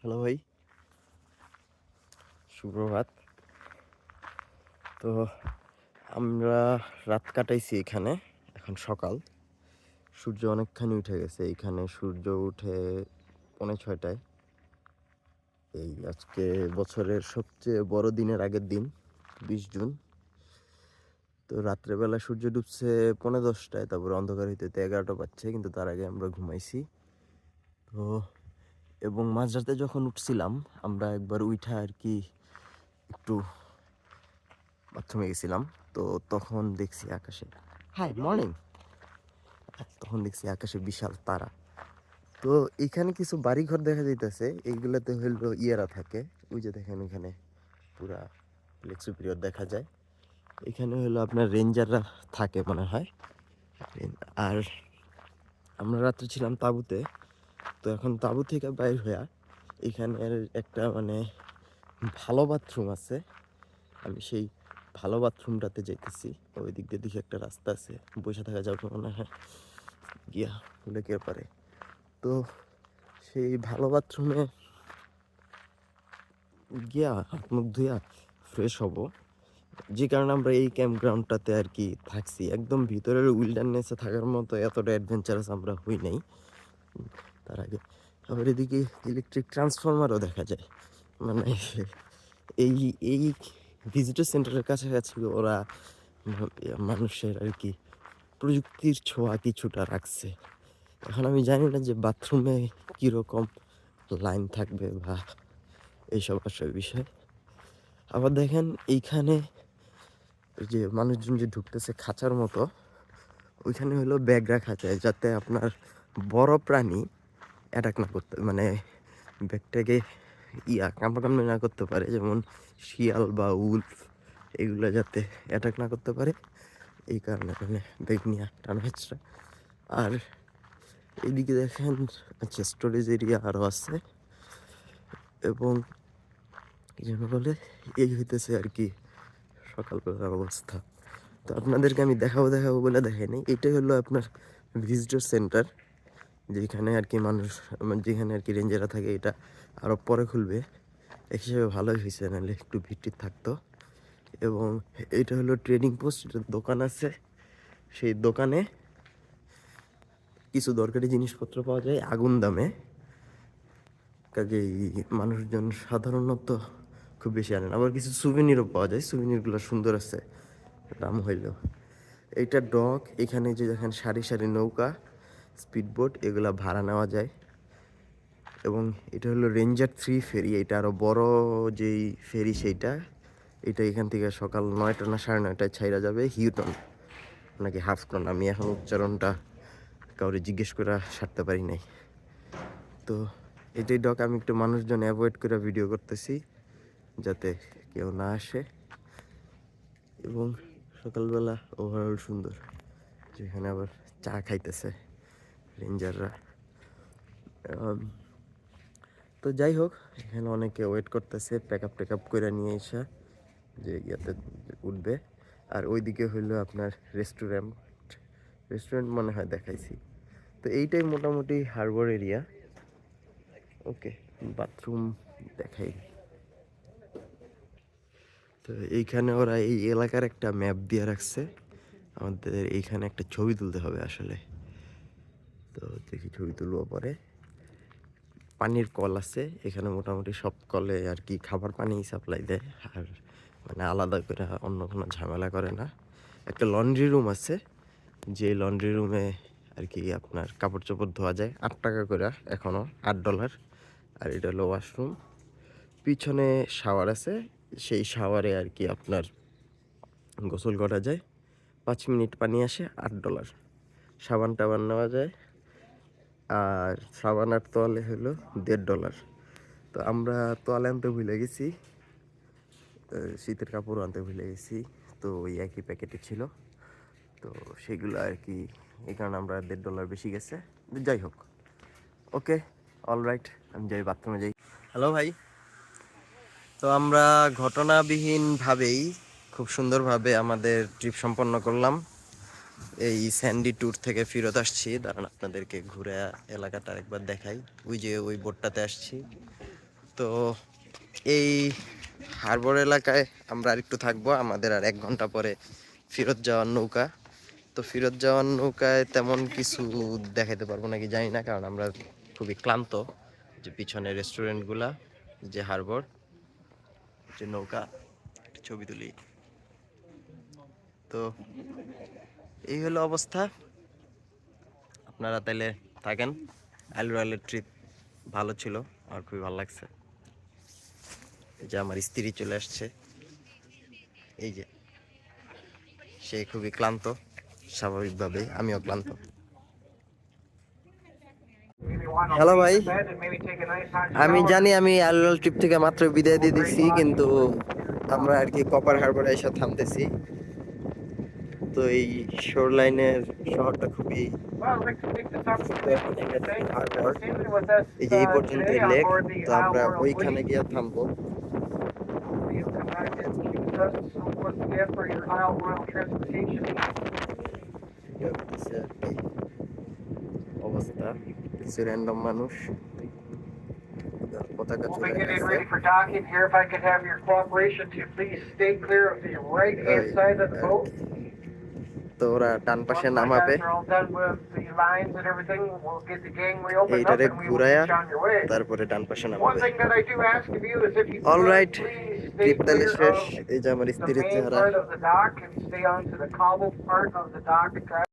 Hello ভাই, সুপ্রভাত। তো আমরা রাত কাটাইছি এখানে, এখন সকাল। সূর্য অনেকখানি উঠে গেছে। এইখানে সূর্য উঠে 5:30টায়। এই আজকে বছরের সবচেয়ে বড় দিনের আগের দিন, 20 জুন। তো রাত্রেবেলা সূর্য ডুবছে 10:45টায়, তারপরে অন্ধকার হইতে 11টা বাজছে, কিন্তু তার আগে আমরা ঘুমাইছি। তো এবং মাঝরাতে যখন উঠছিলাম আমরা একবার উঠা আর কি একটু বাথরুমে গেছিলাম। তো তখন দেখছি আকাশে মর্নিং তখন দেখছি আকাশে বিশাল তারা। তো এখানে কিছু বাড়িঘর দেখা যাইতেছে, এইগুলোতে হইলো ইয়েরা থাকে। ওই যে দেখেন এখানে পুরা লেক সুপিরিয়র দেখা যায়। এখানে হলো আপনার রেঞ্জাররা থাকে মনে হয়। আর আমরা রাত্রে ছিলাম তাঁবুতে। তো এখন তাঁবু থেকে বাইর হইয়া এখানের একটা ভালো বাথরুম আছে। আমি সেই ভালো বাথরুমটাতে যাইতেছি। ওই দিক দিয়ে দেখি একটা রাস্তা আছে, বসে থাকা যাবে মনে হয় গিয়া লেকের পারে। তো সেই ভালো বাথরুমে গিয়া হাত মুখ ধুইয়া ফ্রেশ হব, যে কারণে আমরা এই ক্যাম্প গ্রাউন্ডটাতে আর কি থাকছি। একদম ভিতরের উইল্ডারনেসে থাকার মতো এতটা অ্যাডভেঞ্চারাস আমরা হই নাই তার আগে। আবার এদিকে ইলেকট্রিক ট্রান্সফরমারও দেখা যায়। মানে এই এই ভিজিটর সেন্টারের কাছাকাছি ওরা মানুষের আর কি প্রযুক্তির ছোঁয়া কিছুটা রাখছে। এখন আমি জানি না যে বাথরুমে কীরকম লাইন থাকবে বা এইসব আসলে বিষয়। আবার দেখেন এইখানে ওই যে মানুষজন যে ঢুকতেছে খাঁচার মতো, ওইখানে হলো ব্যাগ রাখা যায় যাতে আপনার বড় প্রাণী অ্যাটাক না করতে, ব্যাগটাকে কামড়াকামড়ি না করতে পারে, যেমন শিয়াল বা উল্ফ, এগুলো যাতে অ্যাটাক না করতে পারে, এই কারণে ব্যাগ নিয়ে টানা হচ্ছে। আর এইদিকে দেখেন আচ্ছা স্টোরেজ এরিয়া আরও আছে। এবং এই জন্য বলে এই হইতেছে আর কি সকালবেলার অবস্থা। তো আপনাদেরকে আমি দেখাবো বলে দেখাইনি। এটাই হলো আপনার ভিজিটর সেন্টার, যেখানে আর কি মানুষ, যেখানে আর কি রেঞ্জাররা থাকে। এটা আরও পরে খুলবে, এক হিসেবে ভালোই হয়েছে, নাহলে একটু ভিড় থাকতো। এবং এটা হলো ট্রেডিং পোস্ট, দোকান আছে। সেই দোকানে কিছু দরকারি জিনিসপত্র পাওয়া যায় আগুন দামে। কাজেই মানুষজন সাধারণত খুব বেশি আনেন। আবার কিছু সুভেনিরও পাওয়া যায়, সুভেনিরগুলো সুন্দর আছে দাম হইলেও। এইটা ডক, এখানে যে দেখেন সারি সারি নৌকা, স্পিডবোট, এগুলা ভাড়া নেওয়া যায়। এবং এটা হলো রেঞ্জার 3 ফেরি, এটা আরও বড় যেই ফেরি সেইটা। এটা এখান থেকে সকাল 9টা না 9:30টায় ছাইরা যাবে হিউটন নাকি হাফটন, আমি এখন উচ্চারণটা কাউরে জিজ্ঞেস করে সারতে পারি নাই। তো এটাই ডক। আমি একটু মানুষজন অ্যাভয়েড করে ভিডিও করতেছি যাতে কেউ না আসে। এবং সকালবেলা ওভারঅল সুন্দর, যেখানে আবার চা খাইতেছে রেঞ্জাররা। তো যাই হোক, এখানে অনেকে ওয়েট করতেছে প্যাক আপ করে নিয়ে এসে যে ইয়াতে উঠবে। আর ওইদিকে হইলো আপনার রেস্টুরেন্ট মনে হয় দেখাইছি। তো এইটাই মোটামুটি হারবার এরিয়া। ওকে, বাথরুম দেখাই। তো এইখানে ওরা এই এলাকার একটা ম্যাপ দিয়ে রাখছে, আমাদের এইখানে একটা ছবি তুলতে হবে আসলে। তো দেখি ছবি তুলবো পরে। পানির কল আছে এখানে, মোটামুটি সব কলে আর কি খাবার পানি সাপ্লাই দেয়। আর আলাদা করে অন্য কোনো ঝামেলা করে না। একটা লন্ড্রি রুম আছে, যে লন্ড্রি রুমে আর কি আপনার কাপড় চোপড় ধোয়া যায়, 8 টাকা করে এখনও, $8। আর এটা হলো ওয়াশরুম। পিছনে শাওয়ার আছে, সেই শাওয়ারে আর কি আপনার গোসল করা যায়। 5 মিনিট পানি আসে, $8। সাবান টাবান নেওয়া যায়। আর সাবান আর তোয়ালে হলো $1.5। তো আমরা তোয়ালে আনতে ভুলে গেছি, শীতের কাপড় আনতে ভুলে গেছি। তো ওই একই প্যাকেটে ছিল, তো সেগুলো আর কি, এই কারণে আমরা $1.5 বেশি গেছে। যাই হোক, ওকে, অলরাইট, আমি যাই বাথরুমে যাই। হ্যালো ভাই। তো আমরা ঘটনাবিহীনভাবেই খুব সুন্দরভাবে আমাদের ট্রিপ সম্পন্ন করলাম। এই স্যান্ডি ট্যুর থেকে ফেরত আসছি। দাঁড়ান আপনাদেরকে ঘুরে এলাকাটা একবার দেখাই। ওই যে ওই বোটটাতে আসছি, তো এই হারবার এলাকায় আমরা আর একটু থাকবো, আমাদের আর 1 ঘন্টা পরে ফেরত যাওয়ার নৌকা। তো ফেরত যাওয়ার নৌকায় তেমন কিছু দেখাতে পারবো নাকি জানি না, কারণ আমরা খুবই ক্লান্ত। যে পিছনে রেস্টুরেন্টগুলা, যে হারবার, যে নৌকা, একটু ছবি তুলি। তো এই হলো অবস্থা। আপনারা তাইলে থাকেন। আইল ট্রিপ ভালো ছিল, আমার খুবই ভালো লাগছে। এই যে আমার স্ত্রী চলে আসছে, এই যে সে খুবই ক্লান্ত, স্বাভাবিকভাবে আমিও ক্লান্ত। হ্যালো ভাই, আমি জানি আমি আইল ট্রিপ থেকে মাত্র বিদায় দিয়ে দিচ্ছি, কিন্তু আমরা আর কি কপার হারবারে এসে থামতেছি। তো এই শোর লাইনের শহরটা খুবই হারবার, এই যে এই পর্যন্ত লেক। তো আমরা ওইখানে গিয়ে থামবো। অবস্থা কিছু র্যান্ডম মানুষ পতাকা We'll চলে be getting আসছে। ready for docking here. If I could have your cooperation to please stay clear of the right-hand side of the boat. তো ওরা ডান পাশে Once my নামাবে, guys are all done with the lines and everything, we'll get the gangway opened up এইটারে and we will ঘুরায়া get you on your way. তারপরে ডান পাশে One নামাবে। thing that I do ask of you is if you all could right, please stay trip তাহলে clear শেষ। of এই যে আমার the স্ত্রীর main চেহারা। part of the dock and stay onto the cobble part of the dock and try